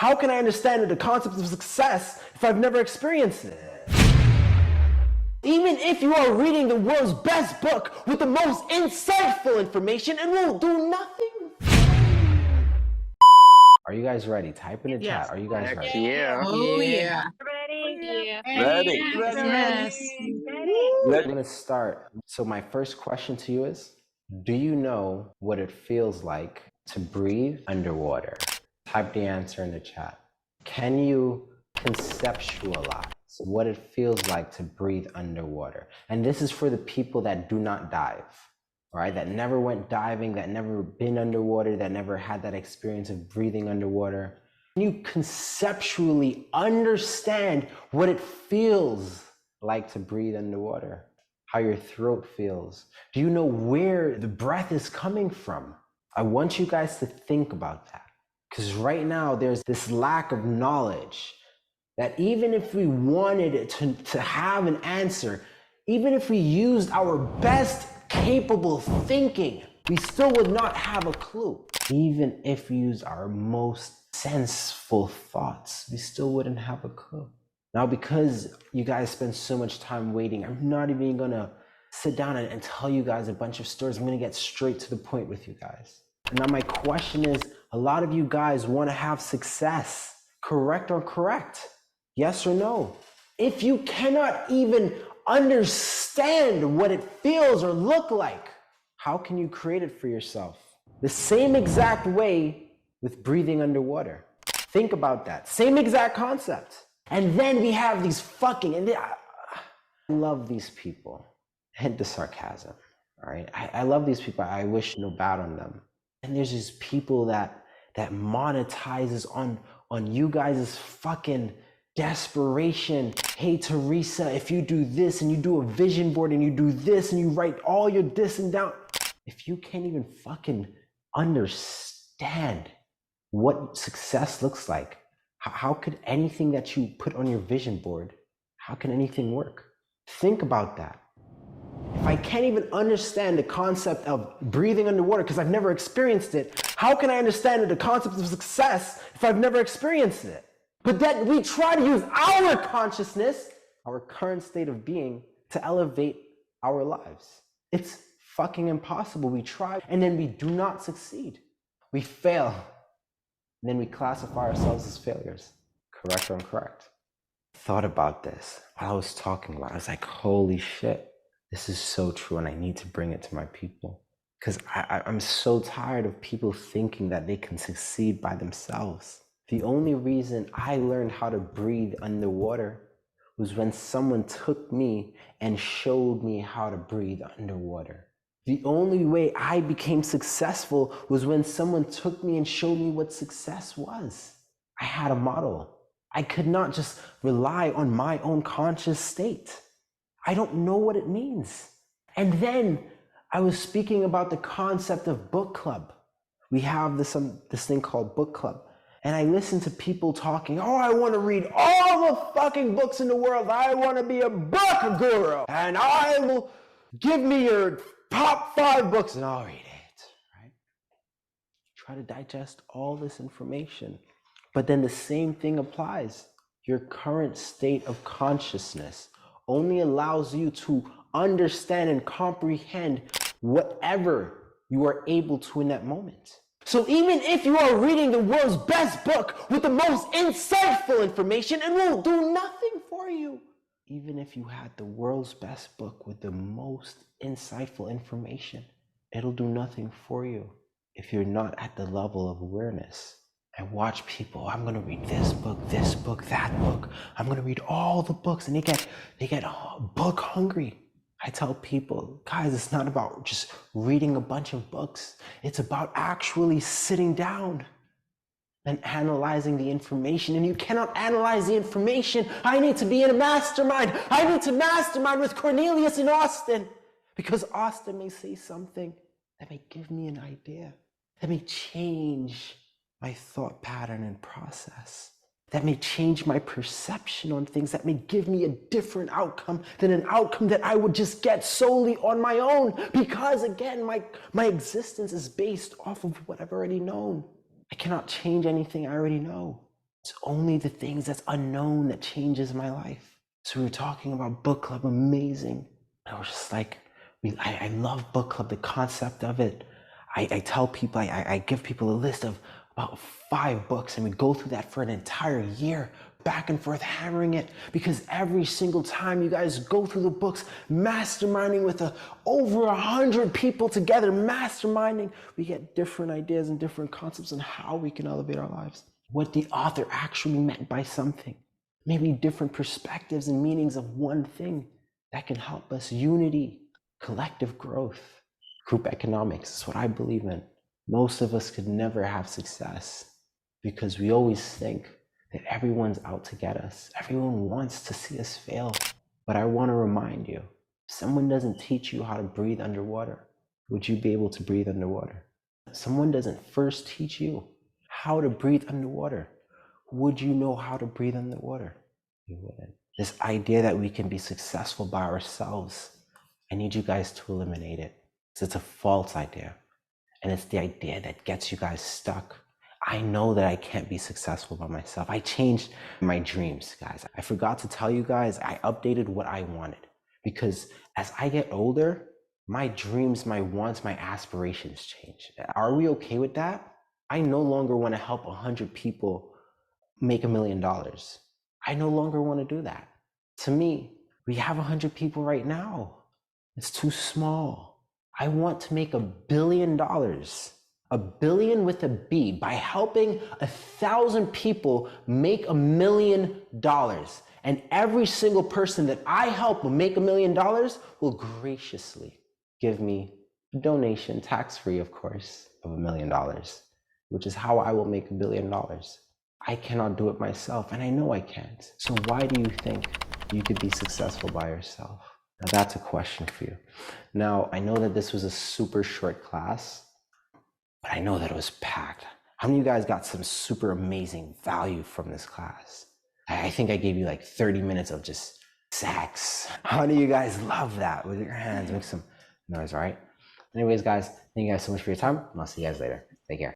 How can I understand the concept of success if I've never experienced it? Even if you are reading the world's best book with the most insightful information, it will do nothing. Are you guys ready? Type in the chat. Are you guys ready? Yeah. Oh, yeah. Ready? Ready. Yes. I'm gonna start. So my first question to you is, do you know what it feels like to breathe underwater? Type the answer in the chat. Can you conceptualize what it feels like to breathe underwater? And this is for the people that do not dive, all right? That never went diving, that never been underwater, that never had that experience of breathing underwater. Can you conceptually understand what it feels like to breathe underwater? How your throat feels? Do you know where the breath is coming from? I want you guys to think about that, because right now there's this lack of knowledge that even if we wanted to have an answer, even if we used our best capable thinking, we still would not have a clue. Even if we use our most senseful thoughts, we still wouldn't have a clue. Now, because you guys spend so much time waiting, I'm not even gonna sit down and tell you guys a bunch of stories. I'm gonna get straight to the point with you guys. And now my question is, a lot of you guys wanna have success, correct or correct? Yes or no? If you cannot even understand what it feels or look like, how can you create it for yourself? The same exact way with breathing underwater. Think about that. Same exact concept. And then we have these fucking, and I love these people. Hint the sarcasm, all right? I love these people. I wish no bad on them. And there's these people that monetizes on you guys' fucking desperation. Hey, Teresa, if you do this and you do a vision board and you do this and you write all your this and down, if you can't even fucking understand what success looks like, how could anything that you put on your vision board, how can anything work? Think about that. If I can't even understand the concept of breathing underwater because I've never experienced it, how can I understand the concept of success if I've never experienced it? But then we try to use our consciousness, our current state of being, to elevate our lives. It's fucking impossible. We try and then we do not succeed. We fail. And then we classify ourselves as failures. Correct or incorrect? Thought about this while I was talking about it. I was like, holy shit, this is so true and I need to bring it to my people. Because I'm so tired of people thinking that they can succeed by themselves. The only reason I learned how to breathe underwater was when someone took me and showed me how to breathe underwater. The only way I became successful was when someone took me and showed me what success was. I had a model. I could not just rely on my own conscious state. I don't know what it means. And then I was speaking about the concept of book club. We have this thing called book club. And I listen to people talking, oh, I want to read all the fucking books in the world. I want to be a book guru. And I will give me your top 5 books and I'll read it, right? Try to digest all this information. But then the same thing applies. Your current state of consciousness only allows you to understand and comprehend whatever you are able to in that moment. So even if you are reading the world's best book with the most insightful information, it will do nothing for you. Even if you had the world's best book with the most insightful information, it'll do nothing for you if you're not at the level of awareness. I watch people, I'm gonna read this book, that book. I'm gonna read all the books, and they get book hungry. I tell people, guys, it's not about just reading a bunch of books. It's about actually sitting down and analyzing the information. And you cannot analyze the information. I need to be in a mastermind. I need to mastermind with Cornelius and Austin, because Austin may say something that may give me an idea, that may change my thought pattern and process, that may change my perception on things, that may give me a different outcome than an outcome that I would just get solely on my own. Because again, my existence is based off of what I've already known. I cannot change anything I already know. It's only the things that's unknown that changes my life. So we were talking about book club, amazing. I was just like, I love book club, the concept of it. I tell people, I give people a list of about 5 books, and we go through that for an entire year, back and forth hammering it, because every single time you guys go through the books, masterminding with over 100 people together, masterminding, we get different ideas and different concepts on how we can elevate our lives, what the author actually meant by something, maybe different perspectives and meanings of one thing that can help us. Unity, collective growth, group economics is what I believe in. Most of us could never have success because we always think that everyone's out to get us. Everyone wants to see us fail. But I want to remind you, if someone doesn't teach you how to breathe underwater, would you be able to breathe underwater? If someone doesn't first teach you how to breathe underwater, would you know how to breathe underwater? You wouldn't. This idea that we can be successful by ourselves, I need you guys to eliminate it. It's a false idea. And it's the idea that gets you guys stuck. I know that I can't be successful by myself. I changed my dreams, guys. I forgot to tell you guys, I updated what I wanted. Because as I get older, my dreams, my wants, my aspirations change. Are we okay with that? I no longer want to help 100 people make $1 million. I no longer want to do that. To me, we have 100 people right now. It's too small. I want to make $1 billion, $1 billion with a B, by helping 1,000 people make $1 million. And every single person that I help will make $1 million will graciously give me a donation, tax-free, of course, of $1 million, which is how I will make $1 billion. I cannot do it myself, and I know I can't. So why do you think you could be successful by yourself? Now that's a question for you. Now, I know that this was a super short class, but I know that it was packed. How many of you guys got some super amazing value from this class? I think I gave you like 30 minutes of just sex. How many of you guys love that? With your hands, make some noise, all right? Anyways, guys, thank you guys so much for your time, and I'll see you guys later. Take care.